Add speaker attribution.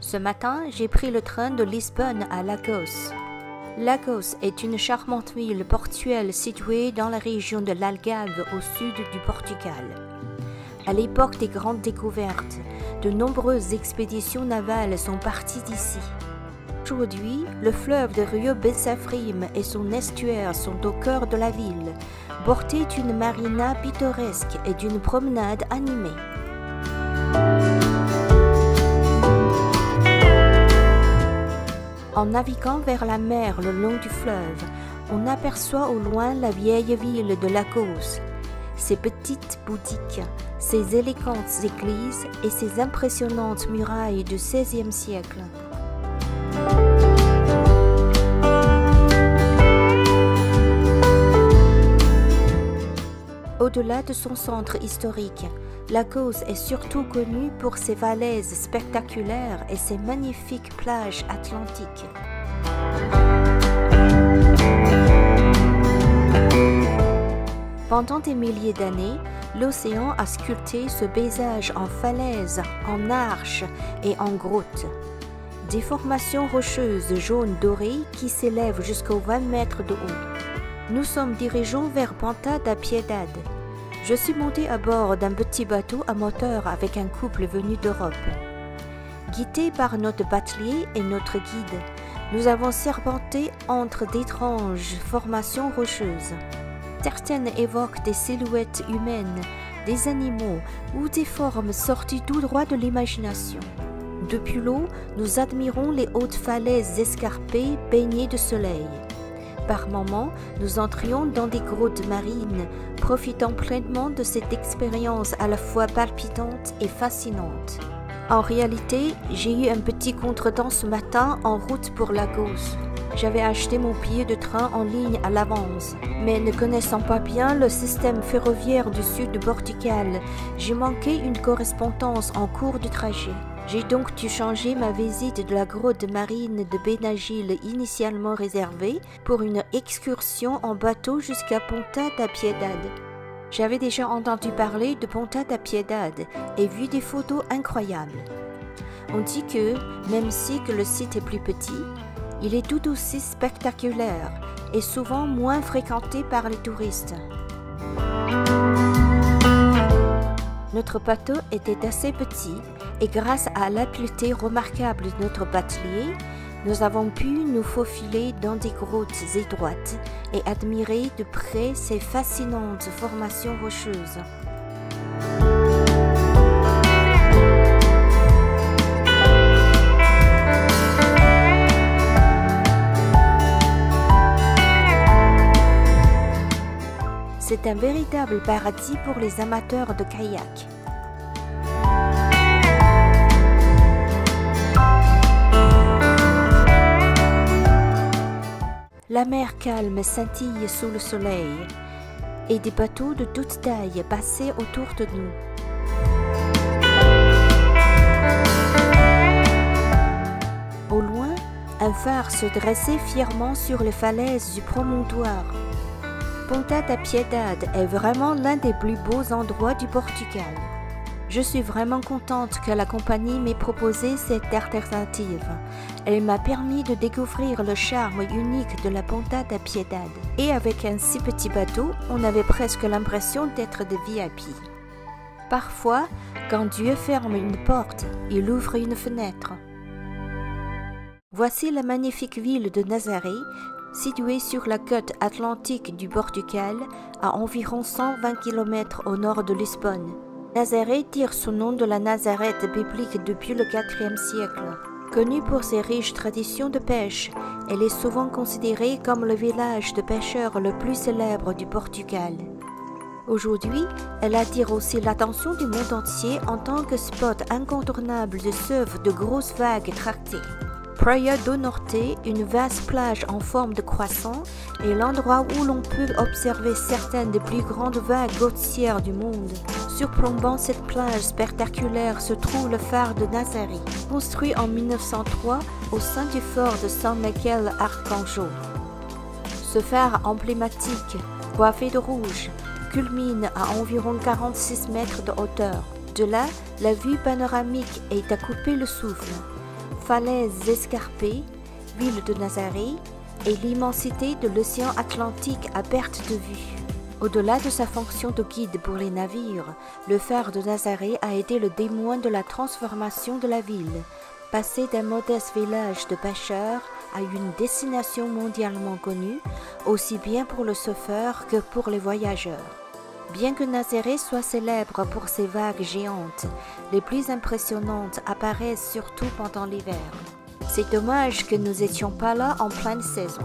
Speaker 1: Ce matin, j'ai pris le train de Lisbonne à Lagos. Lagos est une charmante ville portuaire située dans la région de l'Algarve au sud du Portugal. À l'époque des grandes découvertes, de nombreuses expéditions navales sont parties d'ici. Aujourd'hui, le fleuve de Rio Bessafrim et son estuaire sont au cœur de la ville, bordé d'une marina pittoresque et d'une promenade animée. En naviguant vers la mer le long du fleuve, on aperçoit au loin la vieille ville de Lagos, ses petites boutiques, ses élégantes églises et ses impressionnantes murailles du XVIe siècle. Au-delà de son centre historique, Lagos est surtout connue pour ses falaises spectaculaires et ses magnifiques plages atlantiques. Pendant des milliers d'années, l'océan a sculpté ce paysage en falaises, en arches et en grottes. Des formations rocheuses jaunes dorées qui s'élèvent jusqu'aux 20 mètres de haut. Nous sommes dirigés vers Ponta da Piedade. Je suis montée à bord d'un petit bateau à moteur avec un couple venu d'Europe. Guidés par notre batelier et notre guide, nous avons serpenté entre d'étranges formations rocheuses. Certaines évoquent des silhouettes humaines, des animaux ou des formes sorties tout droit de l'imagination. Depuis l'eau, nous admirons les hautes falaises escarpées baignées de soleil. Par moments, nous entrions dans des grottes marines, profitant pleinement de cette expérience à la fois palpitante et fascinante. En réalité, j'ai eu un petit contretemps ce matin en route pour Lagos. J'avais acheté mon billet de train en ligne à l'avance, mais ne connaissant pas bien le système ferroviaire du sud du Portugal, j'ai manqué une correspondance en cours du trajet. J'ai donc dû changer ma visite de la grotte marine de Benagil initialement réservée pour une excursion en bateau jusqu'à Ponta da Piedade. J'avais déjà entendu parler de Ponta da Piedade et vu des photos incroyables. On dit que, même si le site est plus petit, il est tout aussi spectaculaire et souvent moins fréquenté par les touristes. Notre bateau était assez petit et grâce à l'habileté remarquable de notre batelier, nous avons pu nous faufiler dans des grottes étroites et admirer de près ces fascinantes formations rocheuses. C'est un véritable paradis pour les amateurs de kayak. La mer calme scintille sous le soleil et des bateaux de toute taille passaient autour de nous. Au loin, un phare se dressait fièrement sur les falaises du promontoire. Ponta da Piedade est vraiment l'un des plus beaux endroits du Portugal. Je suis vraiment contente que la compagnie m'ait proposé cette alternative. Elle m'a permis de découvrir le charme unique de la Ponta da Piedade. Et avec un si petit bateau, on avait presque l'impression d'être des VIP. Parfois, quand Dieu ferme une porte, il ouvre une fenêtre. Voici la magnifique ville de Nazaré, située sur la côte atlantique du Portugal, à environ 120 km au nord de Lisbonne. Nazaré tire son nom de la Nazareth biblique depuis le IVe siècle. Connue pour ses riches traditions de pêche, elle est souvent considérée comme le village de pêcheurs le plus célèbre du Portugal. Aujourd'hui, elle attire aussi l'attention du monde entier en tant que spot incontournable de surf de grosses vagues tractées. Praia do Norte, une vaste plage en forme de croissant, est l'endroit où l'on peut observer certaines des plus grandes vagues côtières du monde. Surplombant cette plage spectaculaire se trouve le phare de Nazaré, construit en 1903 au sein du fort de San Miguel Arcanjo. Ce phare emblématique, coiffé de rouge, culmine à environ 46 mètres de hauteur. De là, la vue panoramique est à couper le souffle. falaises escarpées, ville de Nazareth et l'immensité de l'océan Atlantique à perte de vue. Au-delà de sa fonction de guide pour les navires, le phare de Nazareth a été le témoin de la transformation de la ville, passé d'un modeste village de pêcheurs à une destination mondialement connue, aussi bien pour le surfeur que pour les voyageurs. Bien que Nazareth soit célèbre pour ses vagues géantes, les plus impressionnantes apparaissent surtout pendant l'hiver. C'est dommage que nous n'étions pas là en pleine saison.